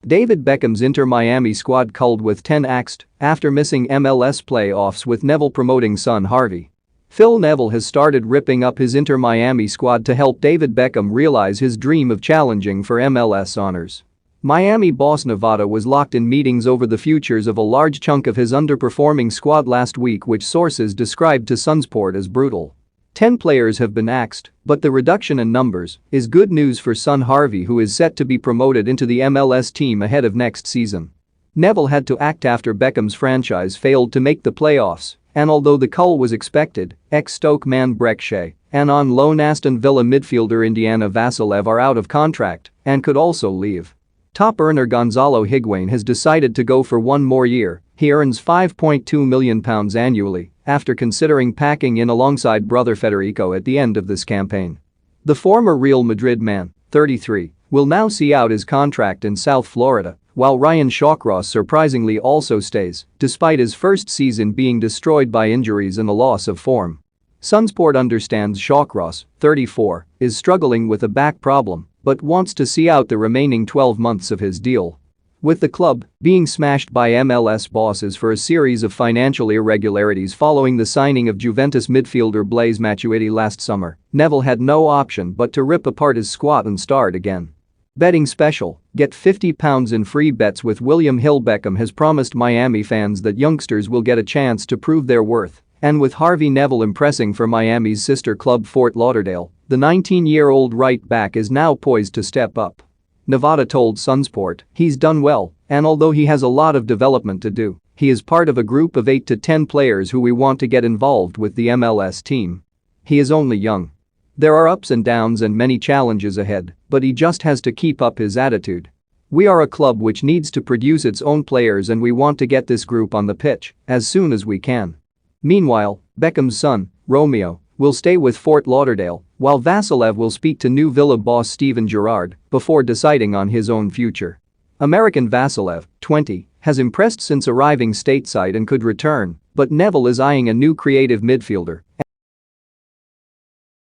David Beckham's Inter Miami squad culled with 10 axed after missing MLS playoffs with Neville promoting son Harvey. Phil Neville has started ripping up his Inter Miami squad to help David Beckham realize his dream of challenging for MLS honors. Miami boss Nevada was locked in meetings over the futures of a large chunk of his underperforming squad last week, which sources described to Sunsport as brutal. 10 players have been axed, but the reduction in numbers is good news for son Harvey, who is set to be promoted into the MLS team ahead of next season. Neville had to act after Beckham's franchise failed to make the playoffs, and although the cull was expected, ex-Stoke man Breck Shea and on loan Aston Villa midfielder Indiana Vassilev are out of contract and could also leave. Top earner Gonzalo Higuain has decided to go for one more year. He earns £5.2 million annually after considering packing in alongside brother Federico at the end of this campaign. The former Real Madrid man, 33, will now see out his contract in South Florida, while Ryan Shawcross surprisingly also stays, despite his first season being destroyed by injuries and a loss of form. Sunsport understands Shawcross, 34, is struggling with a back problem but wants to see out the remaining 12 months of his deal. With the club being smashed by MLS bosses for a series of financial irregularities following the signing of Juventus midfielder Blaise Matuidi last summer, Neville had no option but to rip apart his squad and start again. Betting special, get £50 in free bets with William Hill. Beckham has promised Miami fans that youngsters will get a chance to prove their worth, and with Harvey Neville impressing for Miami's sister club Fort Lauderdale, the 19-year-old right back is now poised to step up. Nevada told Sunsport he's done well, and although he has a lot of development to do, he is part of a group of 8 to 10 players who we want to get involved with the MLS team. He is only young. There are ups and downs and many challenges ahead, but he just has to keep up his attitude. We are a club which needs to produce its own players, and we want to get this group on the pitch as soon as we can. Meanwhile, Beckham's son, Romeo, will stay with Fort Lauderdale, while Vassilev will speak to new Villa boss Steven Gerrard before deciding on his own future. American Vassilev, 20, has impressed since arriving stateside and could return, but Neville is eyeing a new creative midfielder